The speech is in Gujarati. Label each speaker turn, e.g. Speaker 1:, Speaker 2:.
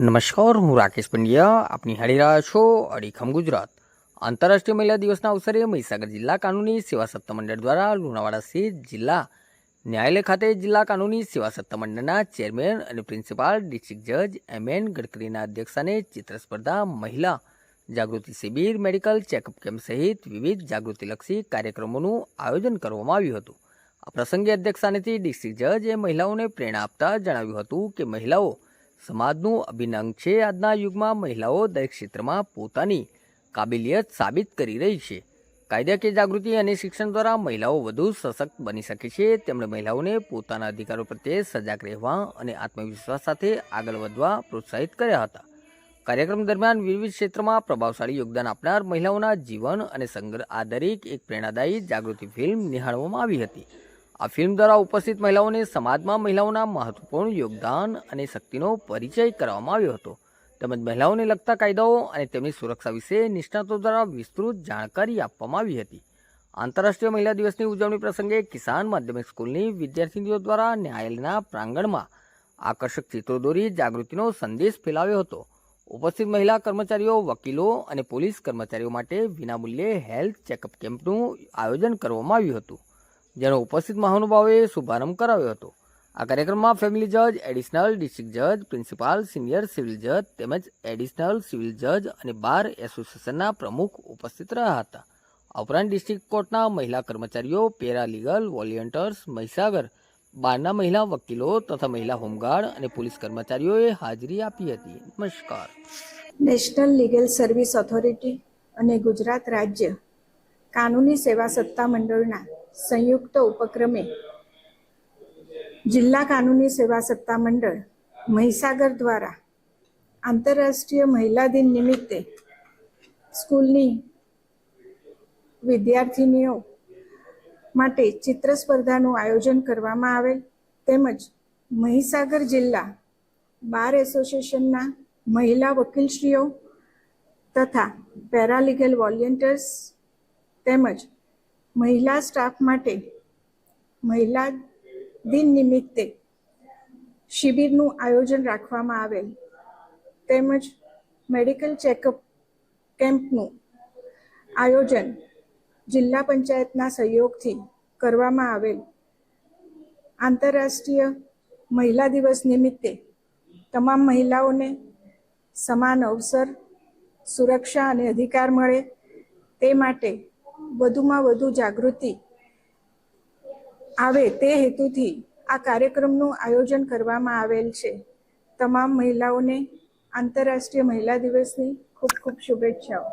Speaker 1: નમસ્કાર, હું રાકેશ પંડ્યા. આપની હાડી રહ્યા છો અડીખમ ગુજરાત. આંતરરાષ્ટ્રીય મહિલા દિવસના અવસરે મહીસાગર જિલ્લા કાનૂની સેવા સત્તા મંડળ દ્વારા લુણાવાડા સ્થિત જિલ્લા ન્યાયાલય ખાતે જિલ્લા કાનૂની સેવા સત્તા મંડળના ચેરમેન અને પ્રિન્સિપાલ ડિસ્ટ્રિક્ટ જજ એમ.એન. ગડકરીના અધ્યક્ષસ્થાને ચિત્ર સ્પર્ધા, મહિલા જાગૃતિ શિબિર, મેડિકલ ચેકઅપ કેમ્પ સહિત વિવિધ જાગૃતિલક્ષી કાર્યક્રમોનું આયોજન કરવામાં આવ્યું હતું. આ પ્રસંગે અધ્યક્ષસ્થાનેથી ડિસ્ટ્રિક્ટ જજે મહિલાઓને પ્રેરણા આપતા જણાવ્યું હતું કે મહિલાઓ સમાજનું અભિન્ન અંગ છે. આજના યુગમાં મહિલાઓ દરેક ક્ષેત્રમાં પોતાની કાબિલિયત સાબિત કરી રહી છે. કાયદાકીય જાગૃતિ અને શિક્ષણ દ્વારા મહિલાઓ વધુ સશક્ત બની શકે છે. તેમણે મહિલાઓને પોતાના અધિકારો પ્રત્યે સજાગ રહેવા અને આત્મવિશ્વાસ સાથે આગળ વધવા પ્રોત્સાહિત કર્યા હતા. કાર્યક્રમ દરમિયાન વિવિધ ક્ષેત્રમાં પ્રભાવશાળી યોગદાન આપનાર મહિલાઓના જીવન અને સંઘર્ષ આધારિત એક પ્રેરણાદાયી જાગૃતિ ફિલ્મ નિહાળવામાં આવી હતી. આ ફિલ્મ દ્વારા ઉપસ્થિત મહિલાઓને સમાજમાં મહિલાઓના મહત્વપૂર્ણ યોગદાન અને શક્તિનો પરિચય કરવામાં આવ્યો હતો. તેમજ મહિલાઓને લગતા કાયદાઓ અને તેમની સુરક્ષા વિશે નિષ્ણાતો દ્વારા વિસ્તૃત જાણકારી આપવામાં આવી હતી. આંતરરાષ્ટ્રીય મહિલા દિવસની ઉજવણી પ્રસંગે કિસાન માધ્યમિક સ્કૂલની વિદ્યાર્થીનીઓ દ્વારા ન્યાયાલયના પ્રાંગણમાં આકર્ષક ચિત્રો દોરી જાગૃતિનો સંદેશ ફેલાવ્યો હતો. ઉપસ્થિત મહિલા કર્મચારીઓ, વકીલો અને પોલીસ કર્મચારીઓ માટે વિનામૂલ્યે હેલ્થ ચેકઅપ કેમ્પનું આયોજન કરવામાં આવ્યું હતું, જેનો ઉપસ્થિત મહાનુભાવોએ શુભારંભ કરાવ્યો હતો. આ કાર્યક્રમમાં ફેમિલી જજ, એડિશનલ ડિસ્ટ્રિક્ટ જજ, પ્રિન્સિપાલ, સિનિયર સિવિલ જજ તેમજ એડિશનલ સિવિલ જજ અને બાર એસોસિએશનના પ્રમુખ ઉપસ્થિત રહ્યા હતા. આ ઉપરાંત ડિસ્ટ્રિક્ટ કોર્ટના મહિલા કર્મચારીઓ, પેરાલીગલ વોલિયન્ટર્સ, મહીસાગર બારના મહિલા વકીલો તથા મહિલા હોમગાર્ડ અને પોલીસ કર્મચારીઓએ હાજરી આપી હતી. નમસ્કાર.
Speaker 2: નેશનલ લીગલ સર્વિસ ઓથોરિટી અને ગુજરાત રાજ્ય કાનૂની સેવા સત્તા મંડળના સંયુક્ત ઉપક્રમે જિલ્લા કાનૂની સેવા સત્તા મંડળ મહીસાગર દ્વારા આંતરરાષ્ટ્રીય મહિલા દિન નિમિત્તે સ્કૂલની વિદ્યાર્થીનીઓ માટે ચિત્ર સ્પર્ધાનું આયોજન કરવામાં આવેલ, તેમજ મહીસાગર જિલ્લા બાર એસોસિએશનના મહિલા વકીલશ્રીઓ તથા પેરાલીગલ વોલિયન્ટર્સ તેમજ મહિલા સ્ટાફ માટે મહિલા દિન નિમિત્તે શિબિરનું આયોજન રાખવામાં આવેલ, તેમજ મેડિકલ ચેકઅપ કેમ્પનું આયોજન જિલ્લા પંચાયતના સહયોગથી કરવામાં આવેલ. આંતરરાષ્ટ્રીય મહિલા દિવસ નિમિત્તે તમામ મહિલાઓને સમાન અવસર, સુરક્ષા અને અધિકાર મળે તે માટે વધુમાં વધુ જાગૃતિ આવે તે હેતુથી આ કાર્યક્રમનું આયોજન કરવામાં આવેલ છે. તમામ મહિલાઓને આંતરરાષ્ટ્રીય મહિલા દિવસની ખૂબ ખૂબ શુભેચ્છાઓ.